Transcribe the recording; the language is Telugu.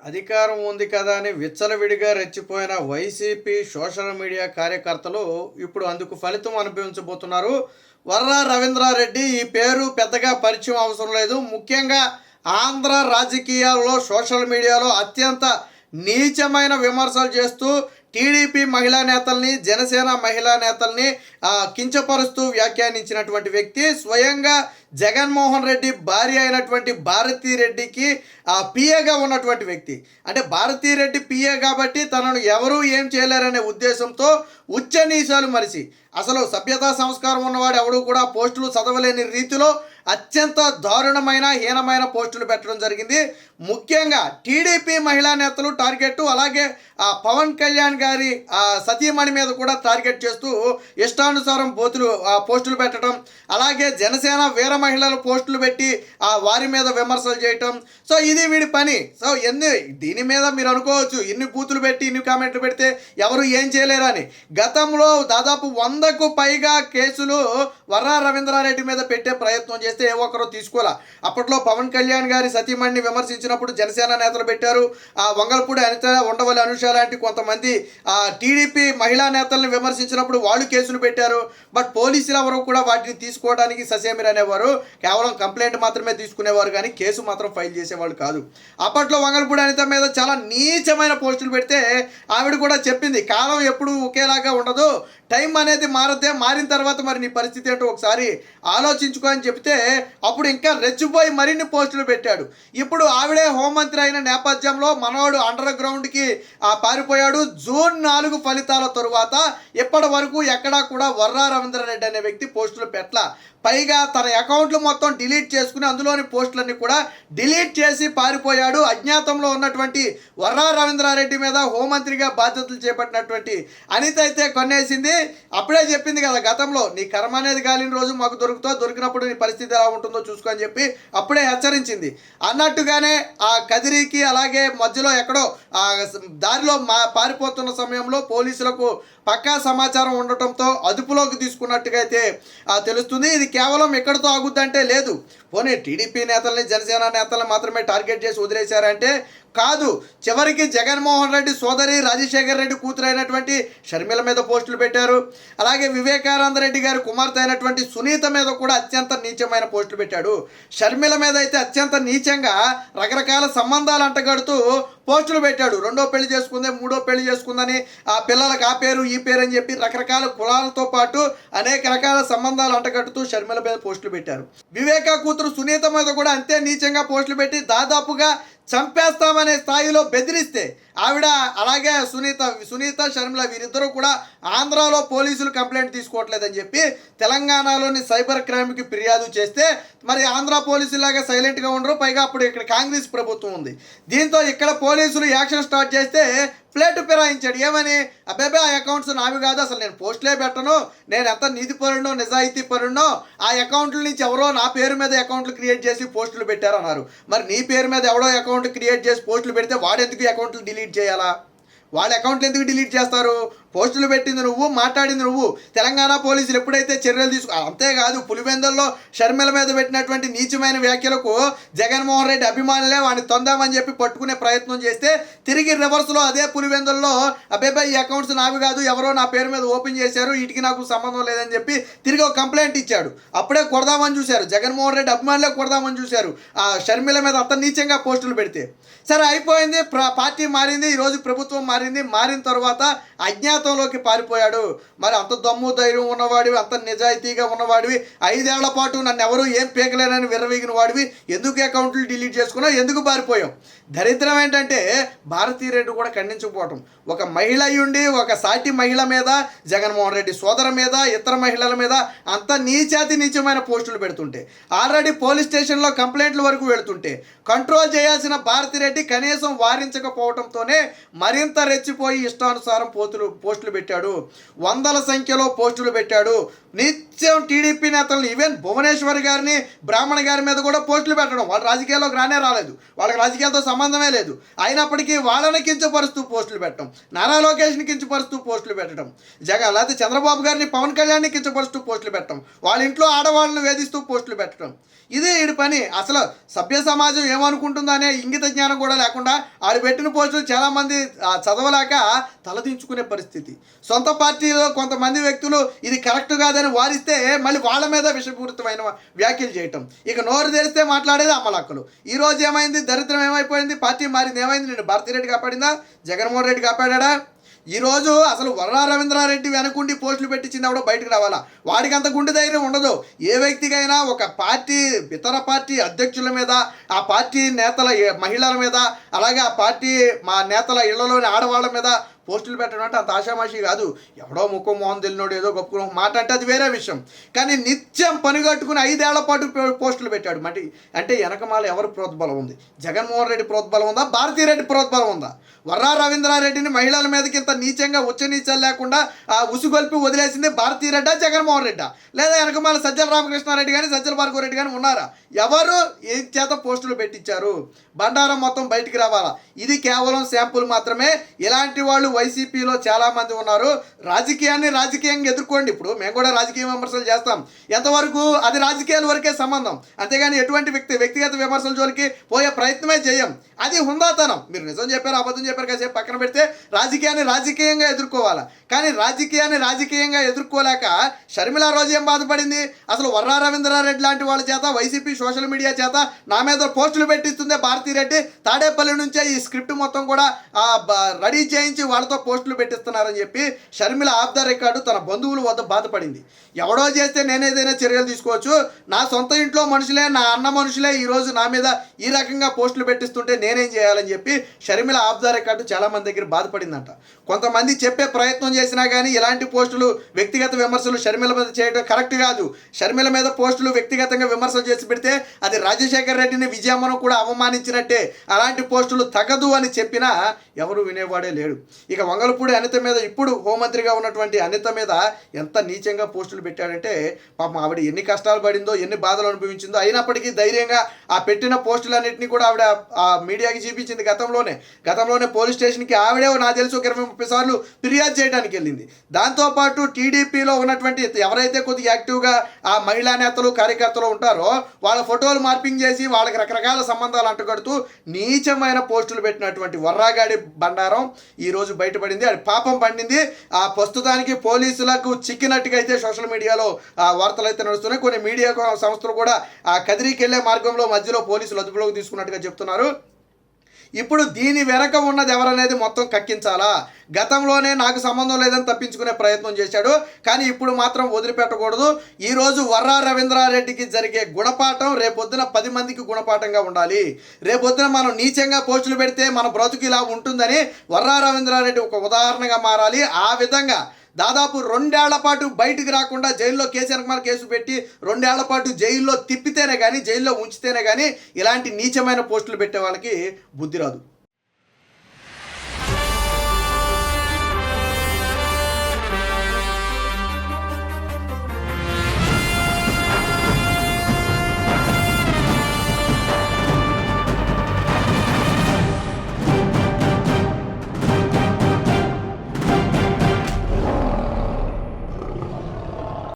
అధికారం ఉంది కదా అని విచ్చలవిడిగా రెచ్చిపోయిన వైసీపీ సోషల్ మీడియా కార్యకర్తలు ఇప్పుడు అందుకు ఫలితం అనుభవించబోతున్నారు. వర్రా రవీంద్రారెడ్డి ఈ పేరు పెద్దగా పరిచయం అవసరం లేదు. ముఖ్యంగా ఆంధ్ర రాజకీయాల్లో సోషల్ మీడియాలో అత్యంత నీచమైన విమర్శలు చేస్తూ టీడీపీ మహిళా నేతల్ని, జనసేన మహిళా నేతల్ని కించపరుస్తూ వ్యాఖ్యానించినటువంటి వ్యక్తి స్వయంగా జగన్మోహన్ రెడ్డి భార్య అయినటువంటి భారతీరెడ్డికి పిఏగా ఉన్నటువంటి వ్యక్తి. అంటే భారతీరెడ్డి పిఏ కాబట్టి తనను ఎవరూ ఏం చేయలేరనే ఉద్దేశంతో ఉచ్చనీచాలు మరిచి అసలు సభ్యతా సంస్కారం ఉన్నవాడు ఎవడు కూడా పోస్టులు చదవలేని రీతిలో అత్యంత దారుణమైన హీనమైన పోస్టులు పెట్టడం జరిగింది. ముఖ్యంగా టీడీపీ మహిళా నేతలు టార్గెట్, అలాగే పవన్ కళ్యాణ్ గారి సతీమణి మీద కూడా టార్గెట్ చేస్తూ ఇష్టానుసారం పోస్టులు పెట్టడం, అలాగే జనసేన వీర మహిళలు పోస్టులు పెట్టి వారి మీద విమర్శలు చేయటం. సో ఇది వీడి పని. సో దీని మీద మీరు అనుకోవచ్చు ఇన్ని బూతులు పెట్టి ఇన్ని కామెంట్లు పెడితే ఎవరు ఏం చేయలేరని. గతంలో దాదాపు 100కు పైగా కేసులు వర్రా రవీంద్రారెడ్డి మీద పెట్టే ప్రయత్నం చేస్తే ఏ ఒక్కరో తీసుకోలే. అప్పట్లో పవన్ కళ్యాణ్ గారి సతీమణిని విమర్శించినప్పుడు జనసేన నేతలు పెట్టారు. వంగలపూడి అనిత, ఉండవల్లి అనుష లాంటి కొంతమంది టీడీపీ మహిళా నేతలను విమర్శించినప్పుడు వాళ్ళు కేసులు పెట్టారు. బట్ పోలీసులు ఎవరు కూడా వాటిని తీసుకోవడానికి ససేమిర్ అనేవారు. కేవలం కంప్లైంట్ మాత్రమే తీసుకునేవారు, కానీ కేసు మాత్రం ఫైల్ చేసేవాళ్ళు కాదు. అప్పట్లో వంగలపూడి అనిత మీద చాలా నీచమైన పోస్టులు పెడితే ఆవిడ కూడా చెప్పింది, కాలం ఎప్పుడు ఒకేలాగా ఉండదు, టైం అనేది మారిన తర్వాత మరి నీ పరిస్థితి ఏంటో ఒకసారి ఆలోచించుకో అని చెప్తే అప్పుడు ఇంకా రెచ్చిపోయి మరిన్ని పోస్టులు పెట్టాడు. ఇప్పుడు ఆవిడే హోంమంత్రి అయిన నేపథ్యంలో మనవాడు అండర్ గ్రౌండ్కి పారిపోయాడు. జూన్ 4 ఫలితాల తరువాత ఇప్పటి వరకు ఎక్కడా కూడా వర్రా రవీంద్రారెడ్డి అనే వ్యక్తి పోస్టులు పెట్టలా. పైగా తన అకౌంట్లు మొత్తం డిలీట్ చేసుకుని అందులోని పోస్టులన్నీ కూడా డిలీట్ చేసి పారిపోయాడు. అజ్ఞాతంలో ఉన్నటువంటి వర్రా రవీంద్రారెడ్డి మీద హోంమంత్రిగా బాధ్యతలు చేపట్టినటువంటి అనిత అయితే కొనేసింది. అప్పుడే చెప్పింది కదా గతంలో, నీ కర్మ అనేది గాలిన రోజు మాకు దొరికినప్పుడు నీ పరిస్థితి ఎలా ఉంటుందో చూసుకొని చెప్పి అప్పుడే హెచ్చరించింది. అన్నట్టుగానే ఆ కదిరికి అలాగే మధ్యలో ఎక్కడో దారిలో పారిపోతున్న సమయంలో పోలీసులకు పక్కా సమాచారం ఉండటంతో అదుపులోకి తీసుకున్నట్టుగా అయితే తెలుస్తుంది. ఇది కేవలం ఎక్కడితో ఆగుద్దంటే లేదు, పోనీ టీడీపీ నేతల్ని, జనసేన నేతలను మాత్రమే టార్గెట్ చేసి వదిలేశారంటే కాదు. చివరికి జగన్మోహన్ రెడ్డి సోదరి రాజశేఖర్ రెడ్డి కూతురైనటువంటి షర్మిల మీద పోస్టులు పెట్టారు. అలాగే వివేకానంద రెడ్డి గారి కుమార్తె అయినటువంటి సునీత మీద కూడా అత్యంత నీచమైన పోస్టులు పెట్టాడు. షర్మిల మీద అయితే అత్యంత నీచంగా రకరకాల సంబంధాలు అంటగడుతూ పోస్టులు పెట్టాడు. 2వ పెళ్లి చేసుకుందే, 3వ పెళ్లి చేసుకుందని, ఆ పిల్లలకు ఆ పేరు ఈ పేరు అని చెప్పి రకరకాల కులాలతో పాటు అనేక రకాల సంబంధాలు అంటగడుతూ షర్మిల మీద పోస్టులు పెట్టారు. వివేకా కూతురు సునీత మీద కూడా అంతే నీచంగా పోస్టులు పెట్టి దాదాపుగా చంపేస్తామనే స్థాయిలో బెదిరిస్తే ఆవిడ, అలాగే సునీత షర్మిల వీరిద్దరూ కూడా ఆంధ్రాలో పోలీసులు కంప్లైంట్ తీసుకోవట్లేదని చెప్పి తెలంగాణలోని సైబర్ క్రైమ్కి ఫిర్యాదు చేస్తే మరి ఆంధ్ర పోలీసులాగా సైలెంట్గా ఉండరు. పైగా అప్పుడు ఇక్కడ కాంగ్రెస్ ప్రభుత్వం ఉంది. దీంతో ఇక్కడ పోలీసులు యాక్షన్ స్టార్ట్ చేస్తే ప్లేటు ఫిరాయించాడు. ఏమని, అబ్బాబే ఆ అకౌంట్స్ నావి కాదు, అసలు నేను పోస్టులే పెట్టను, నేను ఎంత నీతి పరుణో నిజాయితీ పరుణో, ఆ అకౌంట్ల నుంచి ఎవరో నా పేరు మీద అకౌంట్లు క్రియేట్ చేసి పోస్టులు పెట్టారన్నారు. మరి నీ పేరు మీద ఎవడో అకౌంట్ క్రియేట్ చేసి పోస్టులు పెడితే వాడెందుకు అకౌంట్లు డిలీట్ చేయాలా? వాళ్ళ అకౌంట్లు ఎందుకు డిలీట్ చేస్తారు? పోస్టులు పెట్టింది నువ్వు, మాట్లాడింది నువ్వు. తెలంగాణ పోలీసులు ఎప్పుడైతే చర్యలు అంతేకాదు, పులివెందుల్లో షర్మిల మీద పెట్టినటువంటి నీచమైన వ్యాఖ్యలకు జగన్మోహన్ రెడ్డి అభిమానులే వాడిని తొందామని చెప్పి పట్టుకునే ప్రయత్నం చేస్తే తిరిగి రివర్స్లో అదే పులివెందుల్లో అబ్బాయి ఈ అకౌంట్స్ నావి కాదు, ఎవరో నా పేరు మీద ఓపెన్ చేశారు, వీటికి నాకు సంబంధం లేదని చెప్పి తిరిగి ఒక కంప్లైంట్ ఇచ్చాడు. అప్పుడే కొడదామని చూశారు, జగన్మోహన్ రెడ్డి అభిమానులే కొడదామని చూశారు ఆ షర్మిల మీద అంత నీచంగా పోస్టులు పెడితే. సరే అయిపోయింది, పార్టీ మారింది, ఈరోజు ప్రభుత్వం మారిన తర్వాత అజ్ఞాతంలోకి పారిపోయాడు. మరి అంత దమ్ము ధైర్యం ఉన్నవాడివి, అంత నిజాయితీగా ఉన్నవాడివి, 5 ఏళ్ల పాటు నన్ను ఎవరు ఏం పీకలేనని విర్రవీగిన వాడివి, ఎందుకు అకౌంట్లు డిలీట్ చేసుకున్నావు, ఎందుకు పారిపోయావు? దరిద్రం ఏంటంటే భారతీరెడ్డి కూడా ఖండించకపోవటం. ఒక మహిళ అయ్యుండి ఒక సాటి మహిళ మీద, జగన్మోహన్ రెడ్డి సోదర మీద, ఇతర మహిళల మీద అంత నీచమైన పోస్టులు పెడుతుంటే, ఆల్రెడీ పోలీస్ స్టేషన్లో కంప్లైంట్ల వరకు వెళుతుంటే కంట్రోల్ చేయాల్సిన భారతీరెడ్డి కనీసం వారించకపోవడంతోనే మరింత రెచ్చిపోయి ఇష్టానుసారం పోస్టులు పెట్టాడు. 100ల సంఖ్యలో పోస్టులు పెట్టాడు. నిత్యం టీడీపీ నేతలను ఈవెన్ భువనేశ్వర్ గారిని బ్రాహ్మణ గారి మీద కూడా పోస్టులు పెట్టడం. వాళ్ళు రాజకీయాల్లోకి రాలేదు, వాళ్ళకి రాజకీయాలతో సంబంధమే లేదు, అయినప్పటికీ వాళ్ళని కించపరుస్తూ పోస్టులు పెట్టడం, నారా లోకేష్ని కించపరుస్తూ పోస్టులు పెట్టడం, లేకపోతే చంద్రబాబు గారిని పవన్ కళ్యాణ్ని కించపరుస్తూ పోస్టులు పెట్టడం, వాళ్ళ ఇంట్లో ఆడవాళ్ళని వేధిస్తూ పోస్టులు పెట్టడం. ఇదే ఈడి పని. అసలు సభ్య సమాజం ఏమనుకుంటుందో అనే ఇంగిత జ్ఞానం కూడా లేకుండా ఆడు పెట్టిన పోస్టులు చాలామంది చదవలేక తలదించుకునే పరిస్థితి. సొంత పార్టీలో కొంతమంది వ్యక్తులు ఇది కరెక్ట్ కాదని వారిస్తే మళ్ళీ వాళ్ళ మీద విషపూరితమైన వ్యాఖ్యలు చేయటం. ఇక నోరు తెరిస్తే మాట్లాడేది అమలాక్కలు. ఈరోజు ఏమైంది? దరిద్రం ఏమైపోయింది? పార్టీ మారింది. ఏమైంది? నేను భారతిరెడ్డి కాపాడిందా? జగన్మోహన్ రెడ్డి కాపాడా? ఈరోజు అసలు వర్రా రవీంద్రారెడ్డి వెనకుండి పోస్టులు పెట్టించింది ఆవిడ బయటకు రావాలా? వాడికి అంత గుండె ధైర్యం ఉండదు. ఏ వ్యక్తికైనా ఒక పార్టీ ఇతర పార్టీ అధ్యక్షుల మీద, ఆ పార్టీ నేతల మహిళల మీద, అలాగే ఆ పార్టీ మా నేతల ఇళ్లలోని ఆడవాళ్ళ మీద పోస్టులు పెట్టడం అంటే అంత ఆషామాషి కాదు. ఎవడో ముఖం మోహన్ తెలినోడు ఏదో గొప్ప మాట అంటే అది వేరే విషయం. కానీ నిత్యం పనిగట్టుకుని 5 ఏళ్ల పాటు పోస్టులు పెట్టాడు. అంటే వెనకమాల ఎవరు ప్రోద్బలం ఉంది? జగన్మోహన్ రెడ్డి ప్రోద్బలం ఉందా? భారతీరెడ్డి ప్రోద్బలం ఉందా? వర్రా రవీంద్రారెడ్డిని మహిళల మీదకి ఇంత నీచంగా ఉచ్చనీచాలు లేకుండా ఉసుగొల్పి వదిలేసింది భారతీరెడ్డా, జగన్మోహన్ రెడ్డా? లేదా వెనకమాల సజ్జల రామకృష్ణారెడ్డి కానీ సజ్జల భార్గవరెడ్డి కానీ ఉన్నారా? ఎవరు ఏ చేత పోస్టులు పెట్టించారు? బండారం మొత్తం బయటికి రావాలా? ఇది కేవలం శాంపుల్ మాత్రమే. ఇలాంటి వాళ్ళు వైసీపీలో చాలామంది ఉన్నారు. రాజకీయాన్ని రాజకీయంగా ఎదుర్కోండి. ఇప్పుడు మేము కూడా రాజకీయ విమర్శలు చేస్తాం, ఎంతవరకు అది రాజకీయాల వరకే సంబంధం, అంతేగాని ఎటువంటి వ్యక్తిగత విమర్శల జోలికి పోయే ప్రయత్నమే చేయం. అది హుందాతనం. మీరు నిజం చెప్పారు, అబద్ధం చెప్పారు కాసేపు పక్కన పెడితే రాజకీయాన్ని రాజకీయంగా ఎదుర్కోవాలా. కానీ రాజకీయాన్ని రాజకీయంగా ఎదుర్కోలేక షర్మిల రోజు ఏం బాధపడింది? అసలు వర్రా రవీంద్రారెడ్డి లాంటి వాళ్ళ చేత, వైసీపీ సోషల్ మీడియా చేత నా మీద పోస్టులు పెట్టిస్తుందే భారతీరెడ్డి. తాడేపల్లి నుంచే ఈ స్క్రిప్ట్ మొత్తం కూడా రెడీ చేయించి వాళ్ళతో పోస్టులు పెట్టిస్తున్నారని చెప్పి షర్మిల ఆఫ్ ద రికార్డు తన బంధువుల వద్ద బాధపడింది. ఎవడో చేస్తే నేనేదైనా చర్యలు తీసుకోవచ్చు, నా సొంత ఇంట్లో మనుషులే, నా అన్న మనుషులే ఈరోజు నా మీద ఈ రకంగా పోస్టులు పెట్టిస్తుంటే నేనేం చేయాలని చెప్పి షర్మిల ఆఫ్ ద రికార్డు చాలామంది దగ్గర బాధపడిందంట. కొంతమంది చెప్పే ప్రయత్నం చేసినా కానీ ఇలాంటి పోస్టులు, వ్యక్తిగత విమర్శలు షర్మిల మీద చేయడం కరెక్ట్ కాదు. షర్మిల మీద పోస్టులు వ్యక్తిగతంగా విమర్శలు చేసి పెడితే అది రాజశేఖర్ రెడ్డిని, విజయమ్మను కూడా అవమానించినట్టే. అలాంటి పోస్టులు తగదు అని చెప్పినా ఎవరు వినేవాడే లేడు. ఇక వంగలపూడి అనిత మీద, ఇప్పుడు హోంమంత్రిగా ఉన్నటువంటి అనిత మీద ఎంత నీచంగా పోస్టులు పెట్టాడంటే పాపం ఆవిడ ఎన్ని కష్టాలు పడిందో, ఎన్ని బాధలు అనుభవించిందో, అయినప్పటికీ ధైర్యంగా ఆ పెట్టిన పోస్టులన్నింటినీ కూడా ఆవిడ ఆ మీడియాకి చూపించింది. గతంలోనే పోలీస్ స్టేషన్కి ఆవిడే నాకు తెలిసి ఒక 20-30 సార్లు ఫిర్యాదు చేయడానికి వెళ్ళింది. దాంతోపాటు టీడీపీలో ఉన్నటువంటి ఎవరైతే కొద్దిగా యాక్టివ్గా ఆ మహిళా నేతలు, కార్యకర్తలు ఉంటారో వాళ్ళ ఫోటోలు మార్పింగ్ చేసి వాళ్ళకి రకరకాల సంబంధాలు అంటగడుతూ నీచమైన పోస్టులు పెట్టినటువంటి వర్రాగాడి బండారం ఈరోజు బయటపడింది. అది పాపం పండింది. ఆ ప్రస్తుతానికి పోలీసులకు చిక్కినట్టుగా అయితే సోషల్ మీడియాలో వార్తలు అయితే నడుస్తున్నాయి. కొన్ని మీడియా సంస్థలు కూడా ఆ కదిరికి వెళ్ళే మార్గంలో మధ్యలో పోలీసులు అదుపులోకి తీసుకున్నట్టుగా చెప్తున్నారు. ఇప్పుడు దీని వెనక ఉన్నది ఎవరనేది మొత్తం కక్కించాలా? గతంలోనే నాకు సంబంధం లేదని తప్పించుకునే ప్రయత్నం చేశాడు, కానీ ఇప్పుడు మాత్రం వదిలిపెట్టకూడదు. ఈరోజు వర్రా రవీంద్రారెడ్డికి జరిగే గుణపాఠం రేపొద్దున 10 మందికి గుణపాఠంగా ఉండాలి. రేపొద్దున మనం నీచంగా పోస్టులు పెడితే మన బ్రతుకు ఇలా ఉంటుందని వర్రా రవీంద్రారెడ్డి ఒక ఉదాహరణగా మారాలి. ఆ విధంగా దాదాపు 2 ఏళ్ల పాటు బయటికి రాకుండా జైల్లో కేసు పెట్టి 2 ఏళ్ల పాటు జైల్లో తిప్పితేనే కానీ, జైల్లో ఉంచితేనే కానీ ఇలాంటి నీచమైన పోస్టులు పెట్టే వాళ్ళకి బుద్ధి రాదు.